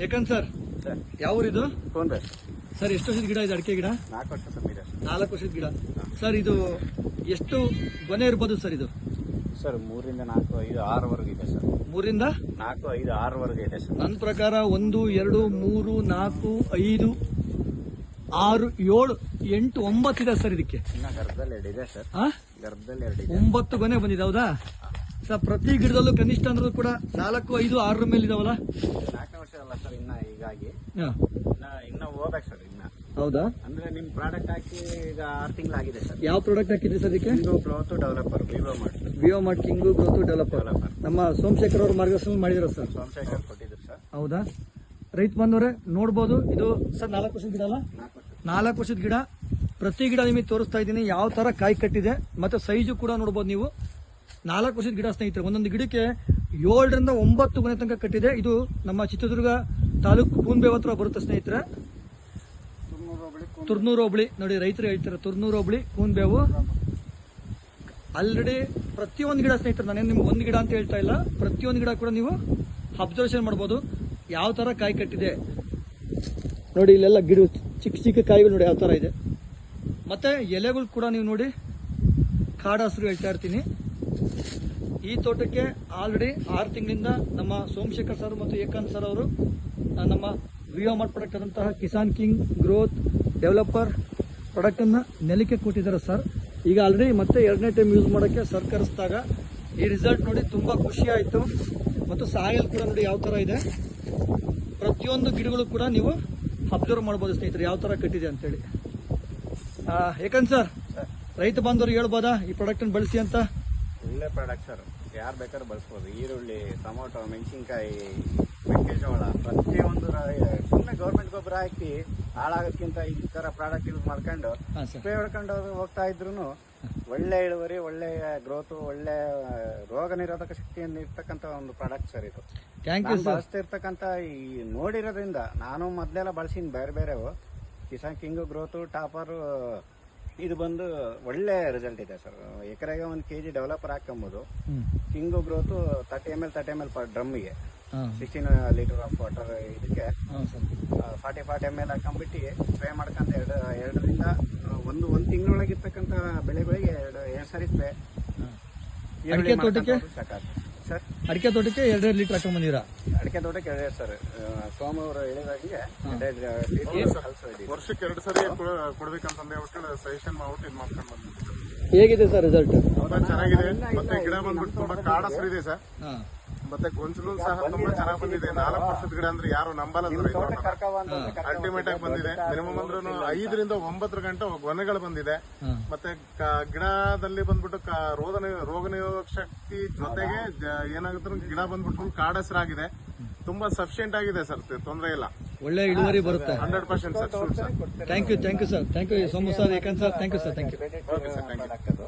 ಏಕನ್ sir, sir ಯಾವ ಊರಿದು phone sir? ಎಷ್ಟು ವರ್ಷದ ಗಿಡ ಇದೆ ಅಡಿಕೆ ಗಿಡ? 4 ವರ್ಷ ತುಂಬಿದೆ ಸರ್. 4 ವರ್ಷದ ಗಿಡ ಸರ್. ಇದು ಎಷ್ಟು ಗೊನೆ ಇರ್ಬೋದು ಸರ್? ಇದು ಸರ್ 3 ರಿಂದ 4, 5, 6 ವರೆಗೆ ಇದೆ ಸರ್. 3 ರಿಂದ 4, 5, 6 ವರೆಗೆ ಇದೆ ಸರ್. ನನ್ನ ಪ್ರಕಾರ 1, 2, 3, 4, 5, 6, 7, 8, 9 ಇದೆ ಸರ್ ಇದಕ್ಕೆ. ಇನ್ನ ಗರ್ಭದಲ್ಲಿ 2 ಇದೆ ಸರ್. ಗರ್ಭದಲ್ಲಿ 2 ಇದೆ. 9 ಗೊನೆ ಬಂದಿದೆ, ಹೌದಾ ಸರ್? ಪ್ರತಿ ಗಿಡದಲ್ಲೂ ಕನಿಷ್ಠ ಅಂದ್ರೂ ಕೂಡ 4, 5, 6 ಮೇಲೆ ಇದಾವಲ್ಲ? 4ನೇ ವರ್ಷ ಅಲ್ಲ ಸರ್ ಇನ್ನ. ಹೀಗಾಗಿ ಹಾ, ಇನ್ನ ಹೋಗ್ಬೇಕು ಸರ್ ಇನ್ನ. ಹೌದಾ? ಅಂದ್ರೆ ನಿಮ್ ಪ್ರಾಡಕ್ಟ್ ಹಾಕಿ ಈಗ 6 ತಿಂಗಳಾಗಿದೆ ಸರ್. ಯಾವ ಪ್ರಾಡಕ್ಟ್ ಹಾಕಿದ್ರಿ ಸರ್ ಇದಕ್ಕೆ? King growth developer Vivo mart king growth developer. ನಮ್ಮ ಸೋಮಶೇಖರ್ ಅವರು ಮಾರ್ಗದರ್ಶನ ಮಾಡಿದಾರ ಸರ್. ಸೋಮಶೇಖರ್ ಕೊಟ್ಟಿದ್ರು ಸರ್. ಹೌದಾ? ರೈತ ಬಂದವರೇ ನೋಡ್ಬೋದು. ಇದು ಸರ್ 4 ವರ್ಷದ ಗಿಡ ಅಲ್ಲ? 4 ವರ್ಷದ ಗಿಡ. ಪ್ರತಿ ಗಿಡ ನಿಮಗೆ ತೋರಿಸ್ತಾ ಇದ್ದೀನಿ ಯಾವ ತರ ಕಾಯಿ ಕಟ್ಟಿದೆ, ಮತ್ತೆ ಸೈಜು ಕೂಡ ನೋಡ್ಬೋದು ನೀವು. 4 ವರ್ಷದ ಗಿಡ ಸ್ನೇಹಿತರೆ. ಒಂದೊಂದು ಗಿಡಕ್ಕೆ 7 ರಿಂದ 9 ಗೊನೆ ತನಕ ಕಟ್ಟಿದೆ. ಇದು ನಮ್ಮ ಚಿತ್ರದುರ್ಗ ತಾಲೂಕು ಕೂನ್ಬೇವ್ ಹತ್ರ ಬರುತ್ತೆ ಸ್ನೇಹಿತರೆ. ತುರ್ನೂರು ಹೋಬಳಿ ನೋಡಿ, ರೈತರು ಹೇಳ್ತಾರೆ ತುರ್ನೂರು ಹೋಬಳಿ ಕೂನ್ಬೇವು. ಆಲ್ರೆಡಿ ಪ್ರತಿಯೊಂದು ಗಿಡ ಸ್ನೇಹಿತರೆ, ನಾನೇನು ನಿಮ್ಗೆ ಒಂದು ಗಿಡ ಅಂತ ಹೇಳ್ತಾ ಇಲ್ಲ, ಪ್ರತಿಯೊಂದು ಗಿಡ ಕೂಡ ನೀವು ಅಬ್ಸರ್ವೇಷನ್ ಮಾಡ್ಬೋದು ಯಾವ ತರ ಕಾಯಿ ಕಟ್ಟಿದೆ ನೋಡಿ. ಇಲ್ಲೆಲ್ಲ ಗಿಡ ಚಿಕ್ಕ ಚಿಕ್ಕ ಕಾಯಿಗಳು ನೋಡಿ ಯಾವ ತರ ಇದೆ. ಮತ್ತೆ ಎಲೆಗಳು ಕೂಡ ನೀವು ನೋಡಿ ಕಾಡ ಹಸಿರು ಹೇಳ್ತಾ ಇರ್ತೀನಿ. ಈ ತೋಟಕ್ಕೆ ಆಲ್ರೆಡಿ 6 ತಿಂಗಳಿಂದ ನಮ್ಮ ಸೋಮಶೇಖರ್ ಸರ್ ಮತ್ತು ಏಕಾಂತ್ ಸರ್ ಅವರು ನಮ್ಮ ವಿವೋ ಮಾರ್ಟ್ ಪ್ರಾಡಕ್ಟ್ ಆದಂತಹ Kisan king growth developer product ಅನ್ನ ನೆಲಕ್ಕೆ ಕೊಟ್ಟಿದ್ದಾರೆ ಸರ್. ಈಗ ಆಲ್ರೆಡಿ ಮತ್ತೆ 2ನೇ ಟೈಮ್ ಯೂಸ್ ಮಾಡೋಕ್ಕೆ ಸರ್ ಕರೆಸಿದಾಗ ಈ ರಿಸಲ್ಟ್ ನೋಡಿ ತುಂಬಾ ಖುಷಿ ಆಯಿತು. ಮತ್ತು ಸಾಯಿಲ್ ಕೂಡ ನೋಡಿ ಯಾವ ತರ ಇದೆ. ಪ್ರತಿಯೊಂದು ಗಿಡಗಳು ಕೂಡ ನೀವು ಅಬ್ಸರ್ವ್ ಮಾಡ್ಬೋದು ಸ್ನೇಹಿತರೆ ಯಾವ ತರ ಕಟ್ಟಿದೆ ಅಂತೇಳಿ. ಏಕನ್ ಸರ್, ರೈತ ಬಾಂಧವರು ಹೇಳ್ಬೋದಾ ಈ ಪ್ರಾಡಕ್ಟ್ ಅನ್ನು ಬಳಸಿ ಅಂತ? ಒಳ್ಳೆ ಪ್ರಾಡಕ್ಟ್ ಸರ್, ಯಾರು ಬೇಕಾದ್ರೂ ಬಳಸ್ಬೋದು. ಈರುಳ್ಳಿ, ಟೊಮೊಟೊ, ಮೆಣಸಿನ್ಕಾಯಿ, ಮೆಕ್ಕೆಜೋಳ ಪ್ರತಿಯೊಂದು ಸುಮ್ಮನೆ ಗೌರ್ಮೆಂಟ್ ಗೊಬ್ಬರ ಹಾಕಿ ಹಾಳಾಗೋದಕ್ಕಿಂತ ಈ ತರ ಪ್ರಾಡಕ್ಟ್ ಯೂಸ್ ಮಾಡ್ಕೊಂಡು ಸ್ಪ್ರೇ ಹೊಡ್ಕೊಂಡು ಹೋಗ್ತಾ ಇದ್ರು ಒಳ್ಳೆ ಇಳುವರಿ, ಒಳ್ಳೆ ಗ್ರೋತ್, ಒಳ್ಳೆ ರೋಗ ನಿರೋಧಕ ಶಕ್ತಿಯನ್ನು ಇರ್ತಕ್ಕಂಥ ಒಂದು ಪ್ರಾಡಕ್ಟ್ ಸರ್ ಇದು. ಬಳಸ್ತಾ ಇರ್ತಕ್ಕಂಥ ಈ ನೋಡಿರೋದ್ರಿಂದ ನಾನು ಮೊದಲೆಲ್ಲ ಬಳಸಿನ ಬೇರೆ ಬೇರೆವು. ಕಿಸಾನ್ ಕಿಂಗು ಗ್ರೋತು ಟಾಪರು ಇದು ಬಂದು ಒಳ್ಳೆ ರಿಸಲ್ಟ್ ಇದೆ ಸರ್. ಎಕರೆಗೆ 1 kg ಡೆವಲಪರ್ ಹಾಕೊಂಬೋದು. ಕಿಂಗು ಗ್ರೋತು 30 ml ಪರ್ ಡ್ರಮ್ಗೆ 16 ಲೀಟರ್ ಆಫ್ ವಾಟರ್ ಇದಕ್ಕೆ 40 ml ಹಾಕೊಂಡ್ಬಿಟ್ಟು ಸ್ಪ್ರೇ ಮಾಡ್ಕೊಂತ 2 ರಿಂದ 1 ತಿಂಗಳೊಳಗಿರ್ತಕ್ಕಂಥ ಬೆಳೆಗಳಿಗೆ 2 ಸಾರಿ ಸ್ಪ್ರೇ. ಅಡಿಕೆ ತೋಟಕ್ಕೆ ಸರ್, ಅಡಿಕೆ ತೋಟಕ್ಕೆ 2 ಲೀಟರ್ ಹಾಕೊಂಡ್ ಬಂದಿರಾ? ಅಡಿಕೆ ತೋಟಕ್ಕೆ 2 ಸರ್. ಸೋಮ ಅವರು ಹೇಳಿದಾಗೆ 2 ಲೀಟರ್ ವರ್ಷಕ್ಕೆ 2 ಸರಿ ಕೊಡ್ಬೇಕಂತಂದ್ರೆ ಸಜೆಷನ್ ಮಾಡ್ಬಿಟ್ಟು ಇದು ಮಾಡ್ಕೊಂಡು ಬಂದಿದ್ದೀವಿ. ಹೇಗಿದೆ ಸರ್ ರಿಸಲ್ಟ್? ತುಂಬಾ ಚೆನ್ನಾಗಿದೆ. ಮತ್ತೆ ಗಿಡ ಬಂದ್ಬಿಟ್ಟು ತುಂಬಾ ಕಾಡ ಹಸಿರಿದೆ ಸರ್. ಮತ್ತೆ ಗೊಂಚಲು ಸಹ ತುಂಬಾ ಚೆನ್ನಾಗಿ ಬಂದಿದೆ. 4 ವರ್ಷದ ಗಿಡ ಅಂದ್ರೆ ಯಾರು ನಂಬಲ್ಲ ಸರ್. ಅಲ್ಟಿಮೇಟ್ ಆಗಿ ಬಂದಿದೆ. ಮಿನಿಮಮ್ ಅಂದ್ರೂ 5 ರಿಂದ 9 ಗಂಟೆ ಗೊನೆಗಳು ಬಂದಿದೆ. ಮತ್ತೆ ಗಿಡದಲ್ಲಿ ಬಂದ್ಬಿಟ್ಟು ರೋಗ ನಿರೋಧಕ ಶಕ್ತಿ ಜೊತೆಗೆ ಏನಾಗುತ್ತೆ ಗಿಡ ಬಂದ್ಬಿಟ್ಟು ಫುಲ್ ಕಾಡ ಹಸಿರಾಗಿದೆ. ತುಂಬಾ ಸಫಿಶಿಯಂಟ್ ಆಗಿದೆ ಸರ್, ತೊಂದರೆ ಇಲ್ಲ. ಒಳ್ಳೆ ಇಳುವರಿ ಬರುತ್ತೆ 100% sir. Thank you sir. Thank you Somu sir, Ekant sir. Thank you sir. Thank you. Okay sir, thank you.